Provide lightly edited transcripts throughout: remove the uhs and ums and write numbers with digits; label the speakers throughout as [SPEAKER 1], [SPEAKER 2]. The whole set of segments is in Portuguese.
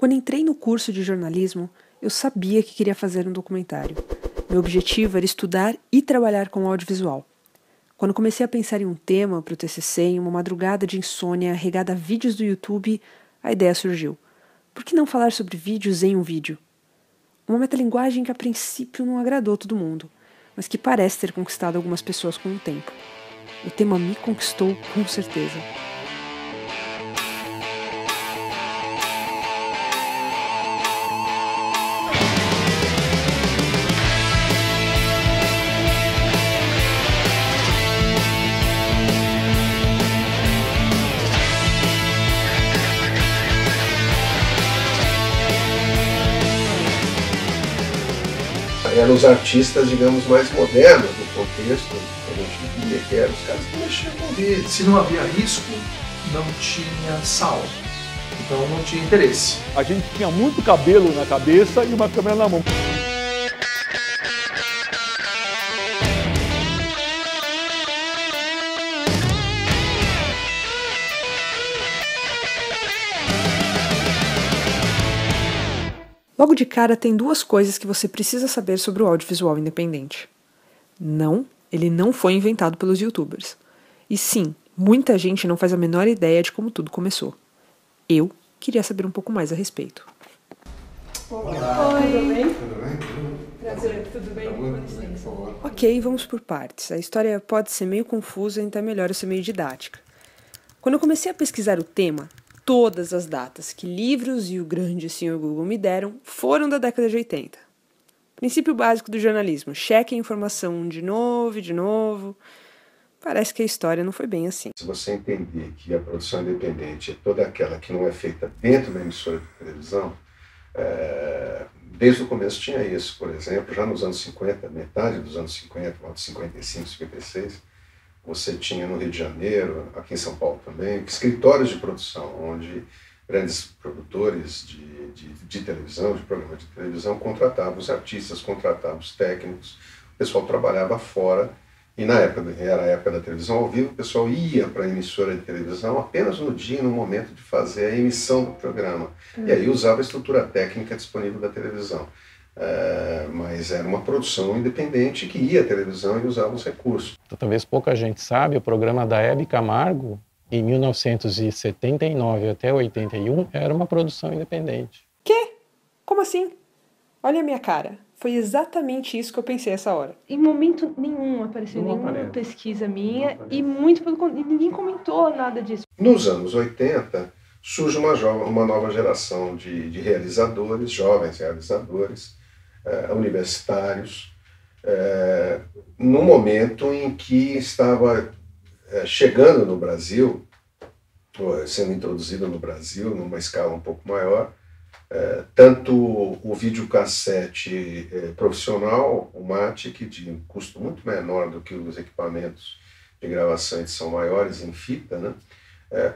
[SPEAKER 1] Quando entrei no curso de jornalismo, eu sabia que queria fazer um documentário. Meu objetivo era estudar e trabalhar com audiovisual. Quando comecei a pensar em um tema para o TCC, em uma madrugada de insônia regada a vídeos do YouTube, a ideia surgiu. Por que não falar sobre vídeos em um vídeo? Uma metalinguagem que a princípio não agradou todo mundo, mas que parece ter conquistado algumas pessoas com o tempo. O tema me conquistou com certeza.
[SPEAKER 2] Eram os artistas, digamos, mais modernos do contexto que a gente via, que eram os caras que mexiam com vídeo.
[SPEAKER 3] Se não havia risco, não tinha sal, então não tinha interesse.
[SPEAKER 4] A gente tinha muito cabelo na cabeça e uma câmera na mão.
[SPEAKER 1] Logo de cara, tem duas coisas que você precisa saber sobre o audiovisual independente. Não, ele não foi inventado pelos youtubers. E sim, muita gente não faz a menor ideia de como tudo começou. Eu queria saber um pouco mais a respeito.
[SPEAKER 2] Olá.
[SPEAKER 1] Oi.
[SPEAKER 2] Tudo bem? Tudo bem?
[SPEAKER 1] Prazer, tudo bem?
[SPEAKER 2] Por favor.
[SPEAKER 1] Ok, vamos por partes. A história pode ser meio confusa, então é melhor eu ser meio didática. Quando eu comecei a pesquisar o tema, todas as datas que livros e o grande senhor Google me deram foram da década de 80. Princípio básico do jornalismo: cheque a informação de novo e de novo. Parece que a história não foi bem assim.
[SPEAKER 2] Se você entender que a produção independente é toda aquela que não é feita dentro da emissora de televisão, desde o começo tinha isso. Por exemplo, já nos anos 50, metade dos anos 50, 55, 56, você tinha no Rio de Janeiro, aqui em São Paulo também, escritórios de produção, onde grandes produtores de televisão, de programas de televisão, contratavam os artistas, contratavam os técnicos, o pessoal trabalhava fora, e na época, era a época da televisão ao vivo, o pessoal ia para a emissora de televisão apenas no dia e no momento de fazer a emissão do programa, e aí usava a estrutura técnica disponível da televisão. Mas era uma produção independente que ia à televisão e usava os recursos.
[SPEAKER 5] Talvez pouca gente sabe, o programa da Hebe Camargo, em 1979 até 81, era uma produção independente.
[SPEAKER 1] Quê? Como assim? Olha a minha cara. Foi exatamente isso que eu pensei essa hora.
[SPEAKER 6] Em momento nenhum apareceu nenhuma pesquisa minha e muito pelo contrário, ninguém comentou nada disso.
[SPEAKER 2] Nos anos 80, surge uma nova geração de realizadores, jovens realizadores, universitários, no momento em que estava chegando no Brasil, sendo introduzido no Brasil numa escala um pouco maior, tanto o videocassete profissional, o MATIC, de um custo muito menor do que os equipamentos de gravação e edição maiores em fita, né?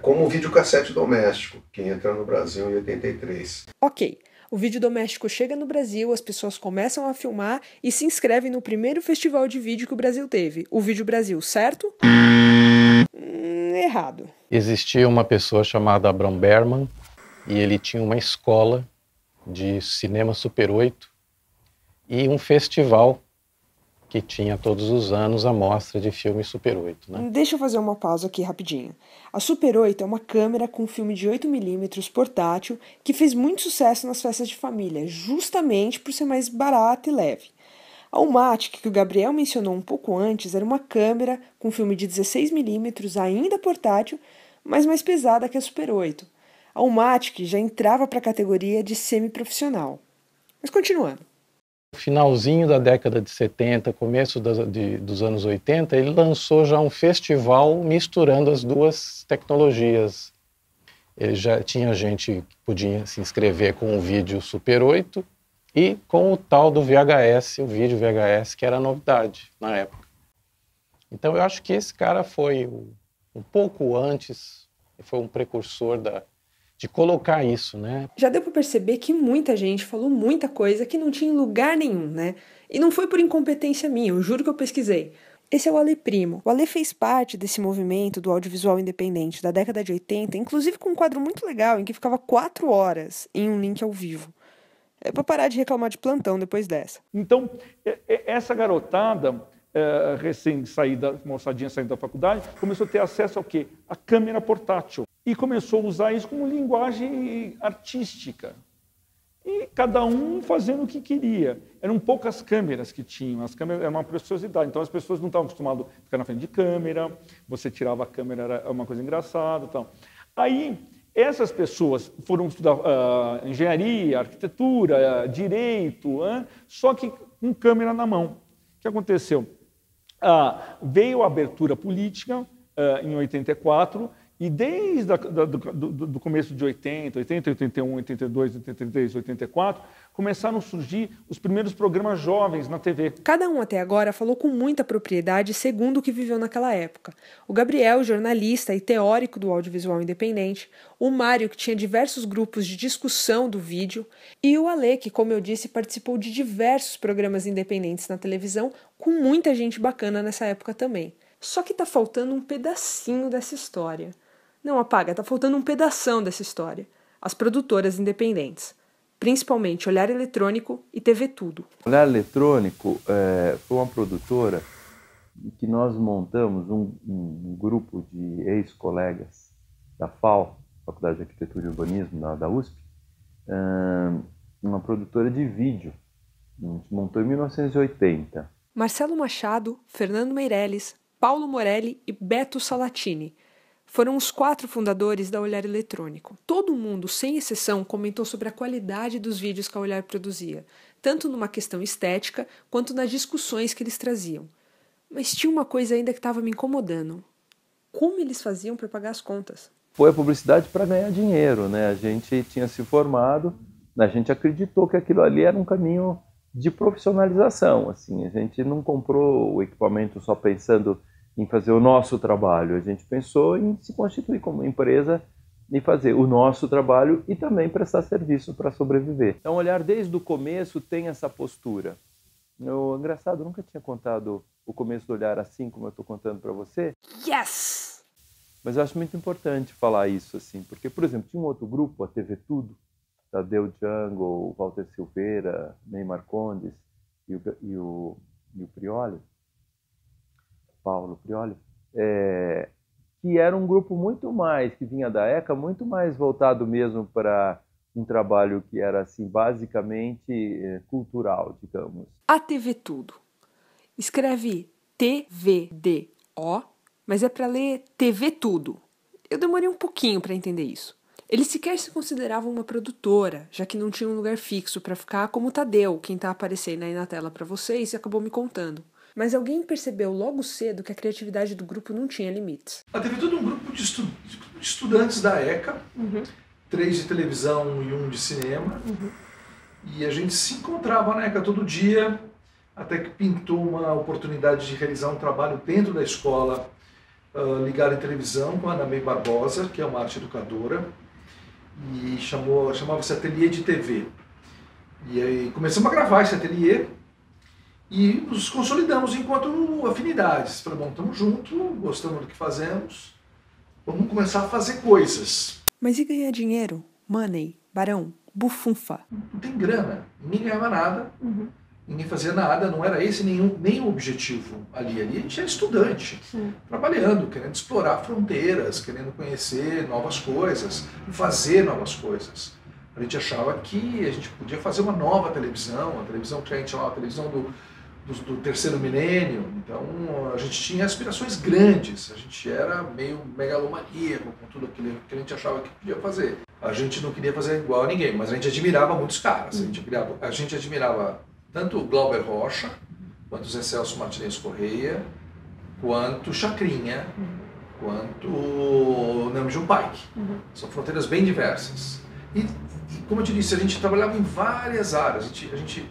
[SPEAKER 2] Como o videocassete doméstico, que entra no Brasil em 83.
[SPEAKER 1] Ok. O vídeo doméstico chega no Brasil, as pessoas começam a filmar e se inscrevem no primeiro festival de vídeo que o Brasil teve, o Vídeo Brasil, certo? Errado.
[SPEAKER 5] Existia uma pessoa chamada Abram Berman e ele tinha uma escola de cinema Super 8 e um festival que tinha todos os anos a mostra de filme Super 8. Né?
[SPEAKER 1] Deixa eu fazer uma pausa aqui rapidinho. A Super 8 é uma câmera com filme de 8mm portátil que fez muito sucesso nas festas de família, justamente por ser mais barata e leve. A Umatic, que o Gabriel mencionou um pouco antes, era uma câmera com filme de 16mm ainda portátil, mas mais pesada que a Super 8. A Umatic já entrava para a categoria de semi-profissional. Mas continuando.
[SPEAKER 5] No finalzinho da década de 70, começo dos anos 80, ele lançou já um festival misturando as duas tecnologias. Ele já tinha gente que podia se inscrever com o vídeo Super 8 e com o tal do VHS, o vídeo VHS, que era novidade na época. Então eu acho que esse cara foi um pouco antes, foi um precursor de colocar isso, né?
[SPEAKER 1] Já deu para perceber que muita gente falou muita coisa que não tinha em lugar nenhum, né? E não foi por incompetência minha, eu juro que eu pesquisei. Esse é o Ale Primo. O Ale fez parte desse movimento do audiovisual independente da década de 80, inclusive com um quadro muito legal em que ficava 4 horas em um link ao vivo. É para parar de reclamar de plantão depois dessa.
[SPEAKER 4] Então, essa garotada, recém-saída, moçadinha saindo da faculdade, começou a ter acesso ao quê? A câmera portátil. E começou a usar isso como linguagem artística. E cada um fazendo o que queria. Eram poucas câmeras que tinham, as câmeras eram uma preciosidade. Então as pessoas não estavam acostumadas a ficar na frente de câmera, você tirava a câmera, era uma coisa engraçada e tal. Aí, essas pessoas foram estudar engenharia, arquitetura, direito, só que com câmera na mão. O que aconteceu? Veio a abertura política em 84, e desde do começo de 80, 81, 82, 83, 84, começaram a surgir os primeiros programas jovens na TV.
[SPEAKER 1] Cada um até agora falou com muita propriedade segundo o que viveu naquela época. O Gabriel, jornalista e teórico do audiovisual independente, o Mário, que tinha diversos grupos de discussão do vídeo, e o Ale, que, como eu disse, participou de diversos programas independentes na televisão, com muita gente bacana nessa época também. Só que tá faltando um pedacinho dessa história. Não, apaga, tá faltando um pedação dessa história. As produtoras independentes. Principalmente Olhar Eletrônico e TV Tudo.
[SPEAKER 7] Olhar Eletrônico foi uma produtora que nós montamos um grupo de ex-colegas da FAU, Faculdade de Arquitetura e Urbanismo, da USP, uma produtora de vídeo. A gente montou em 1980.
[SPEAKER 1] Marcelo Machado, Fernando Meirelles, Paulo Morelli e Beto Salatini foram os 4 fundadores da Olhar Eletrônico. Todo mundo, sem exceção, comentou sobre a qualidade dos vídeos que a Olhar produzia, tanto numa questão estética quanto nas discussões que eles traziam. Mas tinha uma coisa ainda que estava me incomodando. Como eles faziam para pagar as contas?
[SPEAKER 7] Foi a publicidade para ganhar dinheiro, né? A gente tinha se formado, a gente acreditou que aquilo ali era um caminho de profissionalização. Assim, a gente não comprou o equipamento só pensando em fazer o nosso trabalho. A gente pensou em se constituir como empresa e fazer o nosso trabalho e também prestar serviço para sobreviver. Então, Olhar desde o começo tem essa postura. Engraçado, eu nunca tinha contado o começo do Olhar assim como eu estou contando para você.
[SPEAKER 1] Yes!
[SPEAKER 7] Mas eu acho muito importante falar isso, assim, porque, por exemplo, tinha um outro grupo, a TV Tudo, Tadeu Jungle, Walter Silveira, Neymar Condes e o Prioli, Paulo Prioli, que era um grupo muito mais, que vinha da ECA, muito mais voltado mesmo para um trabalho que era, assim, basicamente cultural, digamos.
[SPEAKER 1] A TV Tudo. Escreve TVDO, mas é para ler TV Tudo. Eu demorei um pouquinho para entender isso. Eles sequer se consideravam uma produtora, já que não tinha um lugar fixo para ficar, como o Tadeu, quem está aparecendo aí na tela para vocês e acabou me contando. Mas alguém percebeu logo cedo que a criatividade do grupo não tinha limites.
[SPEAKER 3] A TV Tudo é um grupo de estudantes da ECA, 3 de televisão e 1 de cinema, e a gente se encontrava na ECA todo dia, até que pintou uma oportunidade de realizar um trabalho dentro da escola, ligado em televisão, com a Ana May Barbosa, que é uma arte educadora, e chamava-se Ateliê de TV. E aí começamos a gravar esse ateliê, e nos consolidamos enquanto afinidades. Falei, bom, estamos juntos, gostamos do que fazemos, vamos começar a fazer coisas.
[SPEAKER 1] Mas e ganhar dinheiro? Money, barão, bufunfa.
[SPEAKER 3] Não tem grana, ninguém ganhava nada, ninguém fazia nada, não era esse nem o objetivo ali. Ali a gente era estudante, trabalhando, querendo explorar fronteiras, querendo conhecer novas coisas, fazer novas coisas. A gente achava que a gente podia fazer uma nova televisão, a televisão que a gente chamava a televisão do terceiro milênio. Então a gente tinha aspirações grandes, a gente era meio megalomaníaco com tudo aquilo que a gente achava que podia fazer. A gente não queria fazer igual a ninguém, mas a gente admirava muitos caras. A gente admirava tanto o Glauber Rocha, quanto o Zé Celso Martinez Correia, quanto o Chacrinha, quanto o Namjoon Paik. São fronteiras bem diversas. E, como eu te disse, a gente trabalhava em várias áreas, a gente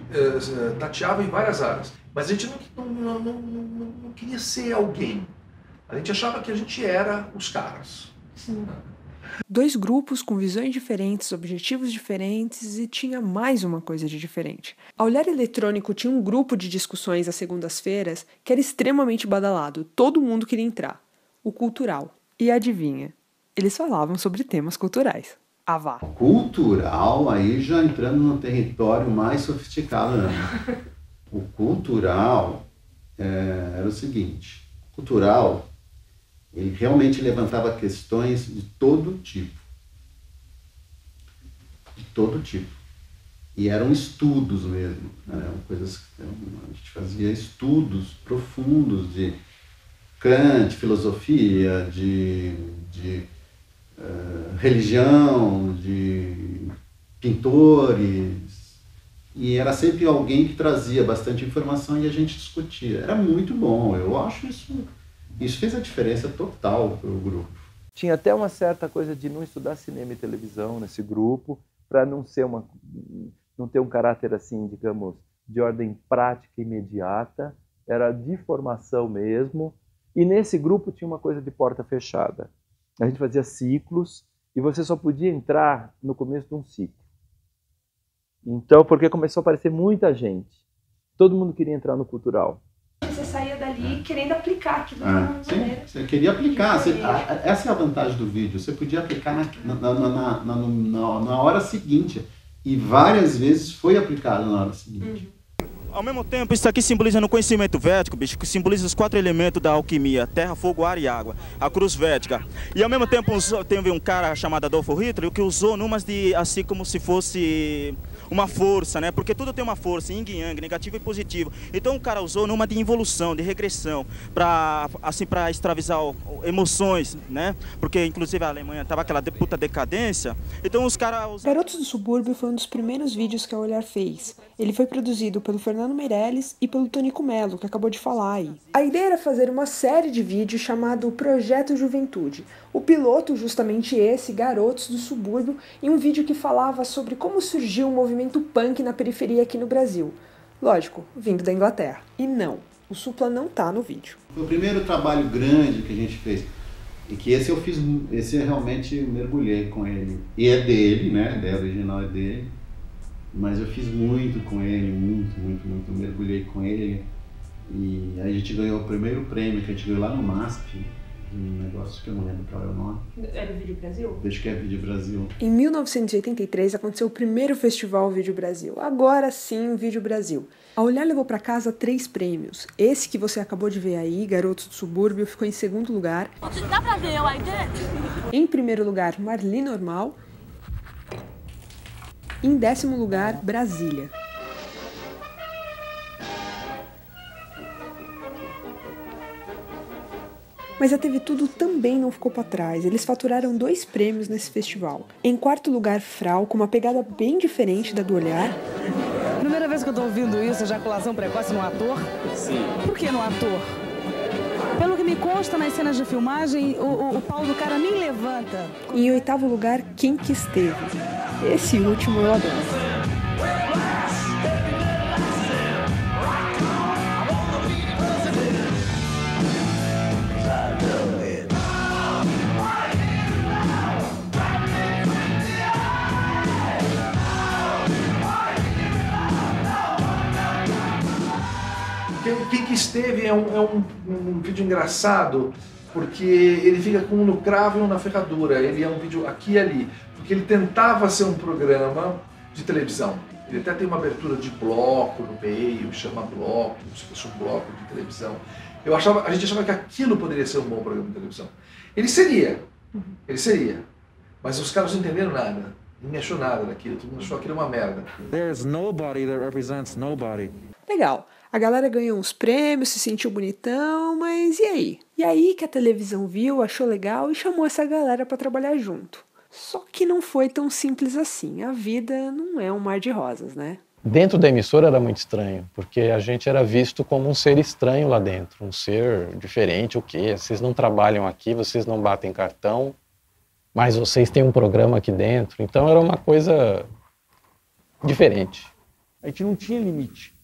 [SPEAKER 3] tateava em várias áreas, mas a gente não queria ser alguém. A gente achava que a gente era os caras.
[SPEAKER 1] 2 grupos com visões diferentes, objetivos diferentes e tinha mais uma coisa de diferente. A Olhar Eletrônico tinha um grupo de discussões às segundas-feiras que era extremamente badalado, todo mundo queria entrar. O Cultural. E adivinha? Eles falavam sobre temas culturais. Ah, vá.
[SPEAKER 8] Cultural, aí já entrando no território mais sofisticado, né? O Cultural era o seguinte, Cultural, ele realmente levantava questões de todo tipo. De todo tipo. E eram estudos mesmo, eram coisas que a gente fazia estudos profundos de Kant, filosofia, de religião, de pintores, e era sempre alguém que trazia bastante informação e a gente discutia. Era muito bom, eu acho isso fez a diferença total para o grupo.
[SPEAKER 7] Tinha até uma certa coisa de não estudar cinema e televisão nesse grupo, para não ter um caráter assim, digamos, de ordem prática imediata, era de formação mesmo, e nesse grupo tinha uma coisa de porta fechada. A gente fazia ciclos e você só podia entrar no começo de um ciclo. Então, porque começou a aparecer muita gente. Todo mundo queria entrar no Cultural.
[SPEAKER 6] Você saía dali querendo aplicar aquilo de
[SPEAKER 8] uma maneira. Você queria aplicar. Essa é a vantagem do vídeo. Você podia aplicar na hora seguinte. E várias vezes foi aplicado na hora seguinte.
[SPEAKER 9] Ao mesmo tempo, isso aqui simboliza no conhecimento védico, bicho, que simboliza os 4 elementos da alquimia: terra, fogo, ar e água, a cruz védica. E ao mesmo tempo teve um cara chamado Adolf Hitler que usou numas de assim como se fosse uma força, né? Porque tudo tem uma força, yin e yang, negativo e positivo. Então o cara usou numa de involução, de regressão, para extravasar emoções, né? Porque inclusive a Alemanha tava aquela puta decadência. Então os caras...
[SPEAKER 1] Garotos do Subúrbio foi um dos primeiros vídeos que a Olhar fez. Ele foi produzido pelo Fernando Meirelles e pelo Tonico Melo, que acabou de falar aí. A ideia era fazer uma série de vídeos chamado Projeto Juventude. O piloto, justamente esse, Garotos do Subúrbio, e um vídeo que falava sobre como surgiu o movimento punk na periferia aqui no Brasil. Lógico, vindo da Inglaterra. E não, o Supla não tá no vídeo.
[SPEAKER 8] Foi o primeiro trabalho grande que a gente fez. E que esse eu realmente mergulhei com ele. E é dele, né? A ideia original é dele. Mas eu fiz muito com ele, muito. Mergulhei com ele. E aí a gente ganhou o primeiro prêmio que a gente ganhou lá no MASP. Um negócio que eu não lembro qual é o nome.
[SPEAKER 6] Era o Vídeo Brasil?
[SPEAKER 8] Acho que é Vídeo Brasil.
[SPEAKER 1] Em 1983 aconteceu o primeiro festival Vídeo Brasil. Agora sim, o Vídeo Brasil. A Olhar levou para casa 3 prêmios. Esse que você acabou de ver aí, Garotos do Subúrbio, ficou em segundo lugar.
[SPEAKER 10] Dá pra ver eu aí dentro?
[SPEAKER 1] Em primeiro lugar, Marli Normal. Em 10º lugar, Brasília. Mas a TV Tudo também não ficou para trás. Eles faturaram 2 prêmios nesse festival. Em 4º lugar, Frau, com uma pegada bem diferente da do Olhar.
[SPEAKER 11] Primeira vez que eu tô ouvindo isso, ejaculação precoce no ator?
[SPEAKER 12] Sim.
[SPEAKER 11] Por que no ator? Pelo que me consta, nas cenas de filmagem, o pau do cara nem levanta.
[SPEAKER 1] E em 8º lugar, Quem Que Esteve. Esse último eu adoro.
[SPEAKER 3] Quem que esteve é um vídeo engraçado, porque ele fica com um no cravo e um na ferradura. Ele é um vídeo aqui e ali, porque ele tentava ser um programa de televisão. Ele até tem uma abertura de bloco no meio, chama bloco, como se fosse um bloco de televisão. A gente achava que aquilo poderia ser um bom programa de televisão. Ele seria, mas os caras não entenderam nada. Ninguém achou nada daquilo, todo mundo achou aquilo uma merda.
[SPEAKER 12] There's nobody that represents nobody.
[SPEAKER 1] Legal. A galera ganhou uns prêmios, se sentiu bonitão, mas e aí? E aí que a televisão viu, achou legal e chamou essa galera para trabalhar junto. Só que não foi tão simples assim. A vida não é um mar de rosas, né?
[SPEAKER 5] Dentro da emissora era muito estranho, porque a gente era visto como um ser estranho lá dentro, um ser diferente, o quê? Vocês não trabalham aqui, vocês não batem cartão, mas vocês têm um programa aqui dentro. Então era uma coisa diferente.
[SPEAKER 4] A gente não tinha limite.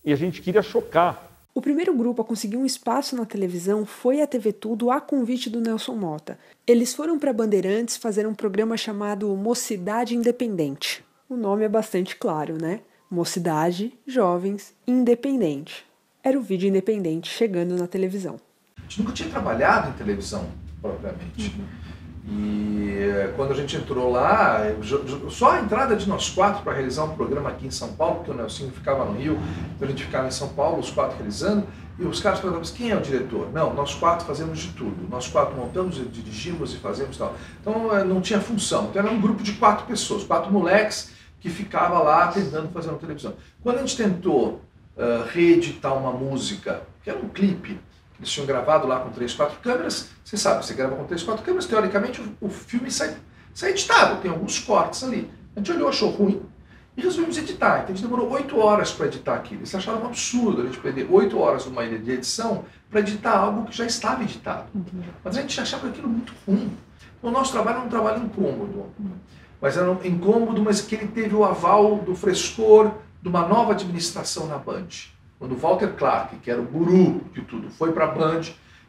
[SPEAKER 4] E a gente queria chocar.
[SPEAKER 1] O primeiro grupo a conseguir um espaço na televisão foi a TV Tudo a convite do Nelson Motta. Eles foram para Bandeirantes fazer um programa chamado Mocidade Independente. O nome é bastante claro, né? Mocidade, Jovens, Independente. Era o vídeo independente chegando na televisão.
[SPEAKER 3] A gente nunca tinha trabalhado em televisão, propriamente. E quando a gente entrou lá, só a entrada de nós quatro para realizar um programa aqui em São Paulo, porque o Nelsinho ficava no Rio, então a gente ficava em São Paulo, os quatro realizando, e os caras perguntavam, quem é o diretor? Não, nós quatro fazemos de tudo. Nós quatro montamos, dirigimos e fazemos tal. Então não tinha função. Então era um grupo de 4 pessoas, 4 moleques que ficava lá tentando fazer uma televisão. Quando a gente tentou reeditar uma música, que era um clipe, eles tinham gravado lá com 3, 4 câmeras, você sabe, você grava com 3, 4 câmeras, teoricamente o filme sai editado, tem alguns cortes ali. A gente olhou, achou ruim e resolvemos editar. Então a gente demorou 8 horas para editar aquilo. Eles acharam um absurdo a gente perder 8 horas numa ilha de edição para editar algo que já estava editado. Mas a gente achava aquilo muito ruim. O nosso trabalho era um trabalho incômodo. Mas era um incômodo, mas que ele teve o aval do frescor de uma nova administração na Band. Quando o Walter Clark, que era o guru de tudo, foi para a Band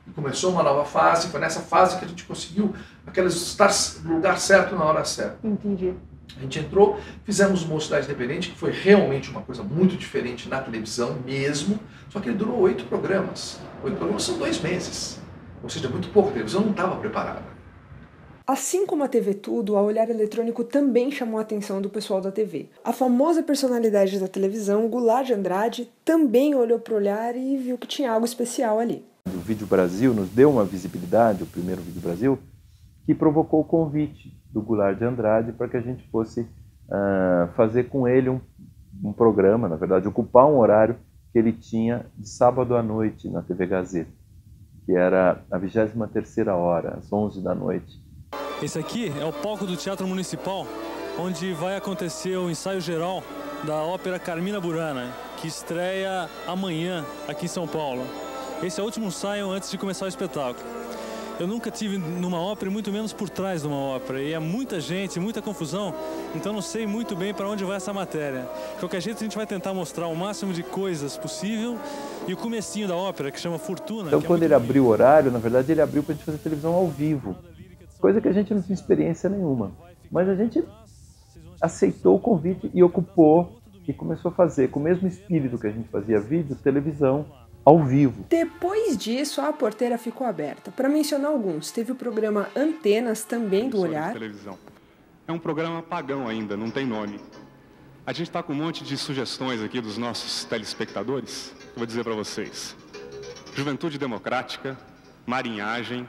[SPEAKER 3] e começou uma nova fase, foi nessa fase que a gente conseguiu estar no lugar certo na hora certa.
[SPEAKER 1] Entendi.
[SPEAKER 3] A gente entrou, fizemos Mocidade Independente, que foi realmente uma coisa muito diferente na televisão mesmo, só que ele durou 8 programas. 8 programas são 2 meses. Ou seja, muito pouco, a televisão não estava preparada.
[SPEAKER 1] Assim como a TV Tudo, a Olhar Eletrônico também chamou a atenção do pessoal da TV. A famosa personalidade da televisão, Goulart de Andrade, também olhou para o Olhar e viu que tinha algo especial ali.
[SPEAKER 7] O Vídeo Brasil nos deu uma visibilidade, o primeiro Vídeo Brasil, que provocou o convite do Goulart de Andrade para que a gente fosse fazer com ele um programa, na verdade, ocupar um horário que ele tinha de sábado à noite na TV Gazeta, que era a 23ª hora, às 11 da noite.
[SPEAKER 10] Esse aqui é o palco do Teatro Municipal, onde vai acontecer o ensaio geral da ópera Carmina Burana, que estreia amanhã aqui em São Paulo. Esse é o último ensaio antes de começar o espetáculo. Eu nunca tive numa ópera, muito menos por trás de uma ópera, e é muita gente, muita confusão, então não sei muito bem para onde vai essa matéria. De qualquer jeito, a gente vai tentar mostrar o máximo de coisas possível e o comecinho da ópera, que chama Fortuna.
[SPEAKER 7] Então, quando ele abriu o horário, na verdade, ele abriu para a gente fazer televisão ao vivo. Coisa que a gente não tinha experiência nenhuma. Mas a gente aceitou o convite e ocupou e começou a fazer, com o mesmo espírito que a gente fazia vídeo, televisão ao vivo.
[SPEAKER 1] Depois disso, a porteira ficou aberta. Para mencionar alguns, teve o programa Antenas, também do Olhar.
[SPEAKER 13] Televisão. É um programa pagão ainda, não tem nome. A gente está com um monte de sugestões aqui dos nossos telespectadores. Eu vou dizer para vocês. Juventude Democrática, Marinhagem,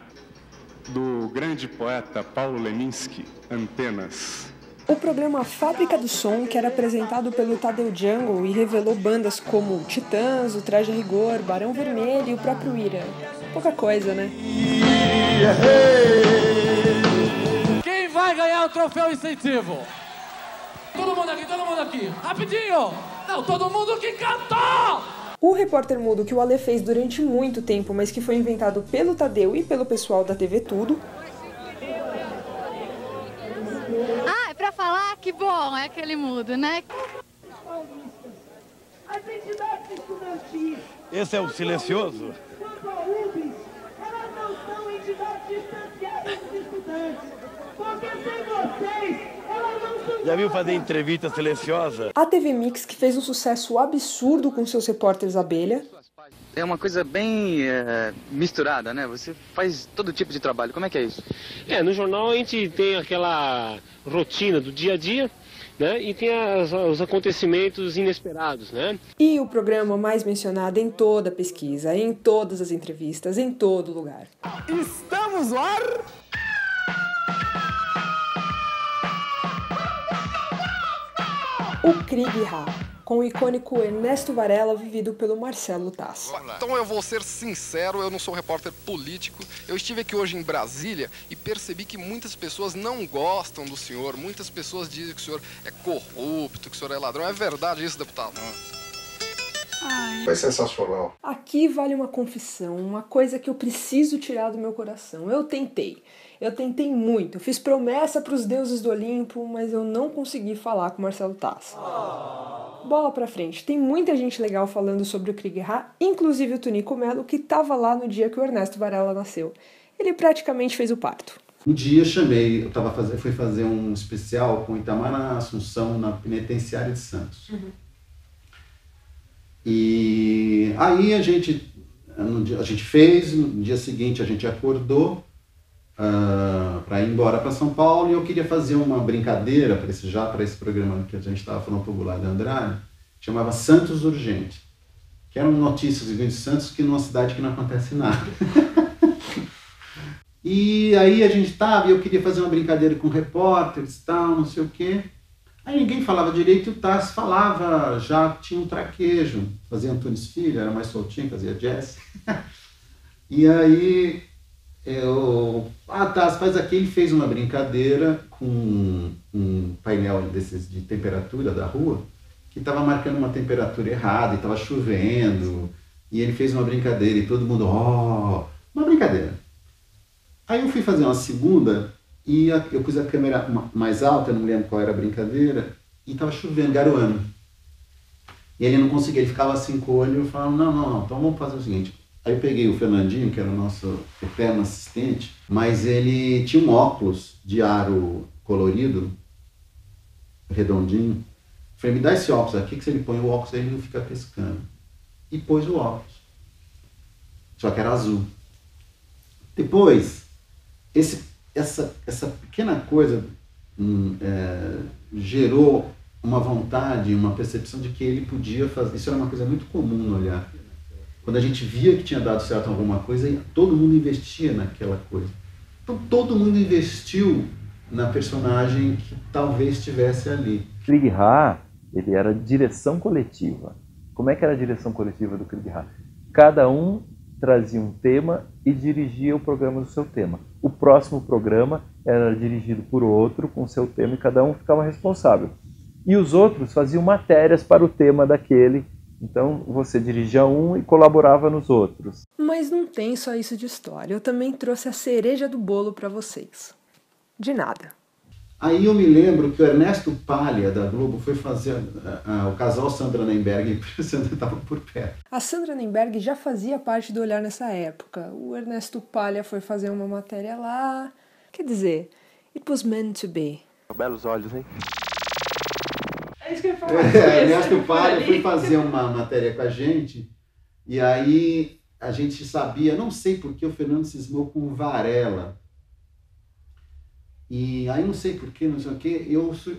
[SPEAKER 13] do grande poeta Paulo Leminski, Antenas.
[SPEAKER 1] O programa Fábrica do Som, que era apresentado pelo Tadeu Jungle e revelou bandas como Titãs, o Traje a Rigor, Barão Vermelho e o próprio Ira. Pouca coisa, né?
[SPEAKER 14] Quem vai ganhar o troféu incentivo? Todo mundo aqui, rapidinho! Não, todo mundo que cantou!
[SPEAKER 1] O Repórter Mudo, que o Ale fez durante muito tempo, mas que foi inventado pelo Tadeu e pelo pessoal da TV Tudo.
[SPEAKER 15] Ah, é pra falar que bom, é aquele mudo, né?
[SPEAKER 16] As entidades estudantis.
[SPEAKER 17] Esse é o silencioso?
[SPEAKER 16] Elas não são entidades distanciadas dos estudantes. Porque sem vocês, elas não são...
[SPEAKER 17] Já viu fazer entrevista silenciosa?
[SPEAKER 1] A TV Mix, que fez um sucesso absurdo com seus repórteres abelha.
[SPEAKER 18] É uma coisa bem misturada, né? Você faz todo tipo de trabalho. Como é que é isso?
[SPEAKER 19] No jornal a gente tem aquela rotina do dia a dia, né? E tem os acontecimentos inesperados, né?
[SPEAKER 1] E o programa mais mencionado em toda a pesquisa, em todas as entrevistas, em todo lugar.
[SPEAKER 16] Estamos no ar!
[SPEAKER 1] O Krieg Ra, com o icônico Ernesto Varela, vivido pelo Marcelo Taz.
[SPEAKER 20] Então eu vou ser sincero, eu não sou repórter político. Eu estive aqui hoje em Brasília e percebi que muitas pessoas não gostam do senhor. Muitas pessoas dizem que o senhor é corrupto, que o senhor é ladrão. É verdade isso, deputado?
[SPEAKER 2] Foi sensacional.
[SPEAKER 1] Aqui vale uma confissão, uma coisa que eu preciso tirar do meu coração. Eu tentei muito, eu fiz promessa para os deuses do Olimpo, mas eu não consegui falar com Marcelo Taz. Bola pra frente, tem muita gente legal falando sobre o Krieg Ha, inclusive o Tunico Melo, que estava lá no dia que o Ernesto Varela nasceu. Ele praticamente fez o parto.
[SPEAKER 8] Um dia fui fazer um especial com Itamar na Assunção, na penitenciária de Santos. E aí a gente fez, no dia seguinte a gente acordou para ir embora para São Paulo, e eu queria fazer uma brincadeira para esse programa que a gente estava falando para o Goulart de Andrade, que chamava Santos Urgente, que eram notícias de Santos que numa cidade que não acontece nada. E aí a gente estava, e eu queria fazer uma brincadeira com repórteres e tal, não sei o quê. Aí ninguém falava direito, e o Tass falava, já tinha um traquejo, fazia Antunes Filho, era mais soltinho, fazia jazz. E aí Tass, faz aqui, ele fez uma brincadeira com um painel desses de temperatura da rua, que estava marcando uma temperatura errada, e estava chovendo, e ele fez uma brincadeira, e todo mundo, uma brincadeira. Aí eu fui fazer uma segunda, e eu pus a câmera mais alta, eu não me lembro qual era a brincadeira, e estava chovendo, garoando. E ele não conseguia, ele ficava assim com o olho, e falava, não, então vamos fazer o seguinte. Aí eu peguei o Fernandinho, que era o nosso eterno assistente, mas ele tinha um óculos de aro colorido, redondinho. Falei, me dá esse óculos aqui, que se ele põe o óculos ele não fica pescando. E pôs o óculos. Só que era azul. Depois, essa pequena coisa gerou uma vontade, uma percepção de que ele podia fazer. Isso era uma coisa muito comum no olhar. Quando a gente via que tinha dado certo alguma coisa, todo mundo investia naquela coisa. Então todo mundo investiu na personagem que talvez estivesse ali.
[SPEAKER 7] Krieg Ha, ele era direção coletiva. Como é que era a direção coletiva do Krieg Ha? Cada um trazia um tema e dirigia o programa do seu tema. O próximo programa era dirigido por outro com o seu tema, e cada um ficava responsável. E os outros faziam matérias para o tema daquele. Então você dirigia um e colaborava nos outros.
[SPEAKER 1] Mas não tem só isso de história. Eu também trouxe a cereja do bolo para vocês. De nada.
[SPEAKER 8] Aí eu me lembro que o Ernesto Palha, da Globo, foi fazer o casal Sandra Nemberg, e o Sandra estava por perto.
[SPEAKER 1] A Sandra Nemberg já fazia parte do Olhar nessa época. O Ernesto Palha foi fazer uma matéria lá. Quer dizer, it was meant to be.
[SPEAKER 7] Belos olhos, hein?
[SPEAKER 1] É isso que eu ia falar.
[SPEAKER 8] Ernesto Palha foi fazer uma matéria com a gente, e aí a gente sabia, não sei porque o Fernando cismou com o Varela. E aí não sei porquê, não sei o quê,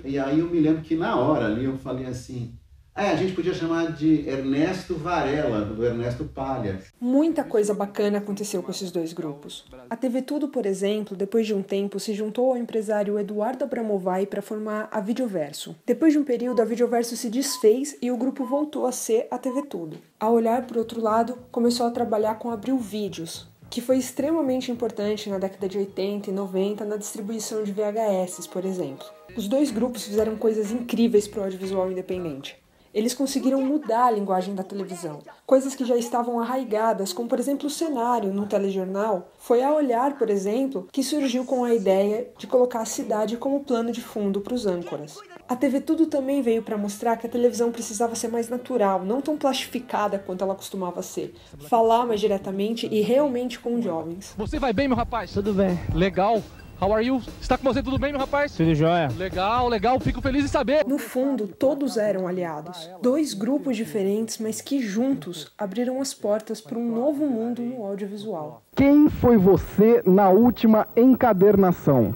[SPEAKER 8] e aí eu me lembro que na hora ali eu falei assim, a gente podia chamar de Ernesto Varela, do Ernesto Palha.
[SPEAKER 1] Muita coisa bacana aconteceu com esses dois grupos. A TV Tudo, por exemplo, depois de um tempo, se juntou ao empresário Eduardo Abramovay para formar a Videoverso. Depois de um período, a Videoverso se desfez e o grupo voltou a ser a TV Tudo. A Olhar, por outro lado, começou a trabalhar com Abril Vídeos, que foi extremamente importante na década de 80 e 90 na distribuição de VHS, por exemplo. Os dois grupos fizeram coisas incríveis para o audiovisual independente. Eles conseguiram mudar a linguagem da televisão. Coisas que já estavam arraigadas, como por exemplo o cenário no telejornal. Foi a Olhar, por exemplo, que surgiu com a ideia de colocar a cidade como plano de fundo para os âncoras. A TV Tudo também veio para mostrar que a televisão precisava ser mais natural, não tão plastificada quanto ela costumava ser. Falar mais diretamente e realmente com jovens.
[SPEAKER 14] Você vai bem, meu rapaz? Tudo bem. Legal. How are you? Está com você tudo bem, meu rapaz?
[SPEAKER 12] Tudo jóia.
[SPEAKER 14] Legal. Fico feliz em saber.
[SPEAKER 1] No fundo, todos eram aliados. Dois grupos diferentes, mas que juntos abriram as portas para um novo mundo no audiovisual.
[SPEAKER 21] Quem foi você na última encadernação?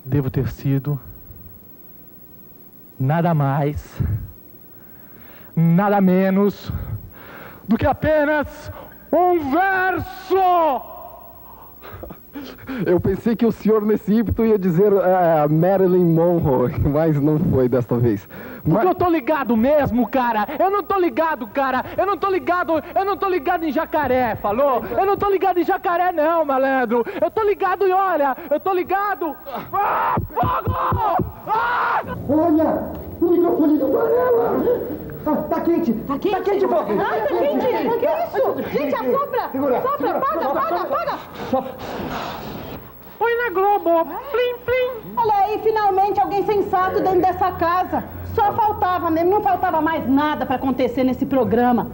[SPEAKER 14] Devo ter sido nada mais, nada menos do que apenas um verso!
[SPEAKER 21] Eu pensei que o senhor nesse ímpeto ia dizer Marilyn Monroe, mas não foi desta vez.
[SPEAKER 14] Porque eu tô ligado mesmo, cara. Eu não tô ligado em jacaré, falou? Eu não tô ligado em jacaré não, malandro. Eu tô ligado e olha, Ah, fogo! Ah!
[SPEAKER 21] Olha, o microfone do Varela. Tá quente, pô.
[SPEAKER 11] Tá quente? Que isso? Gente, assopra! Sopra, apaga!
[SPEAKER 14] Põe na Globo, plim, plim.
[SPEAKER 11] Olha aí, finalmente alguém sensato dentro dessa casa.
[SPEAKER 9] Só faltava mesmo, não faltava mais nada para acontecer nesse programa.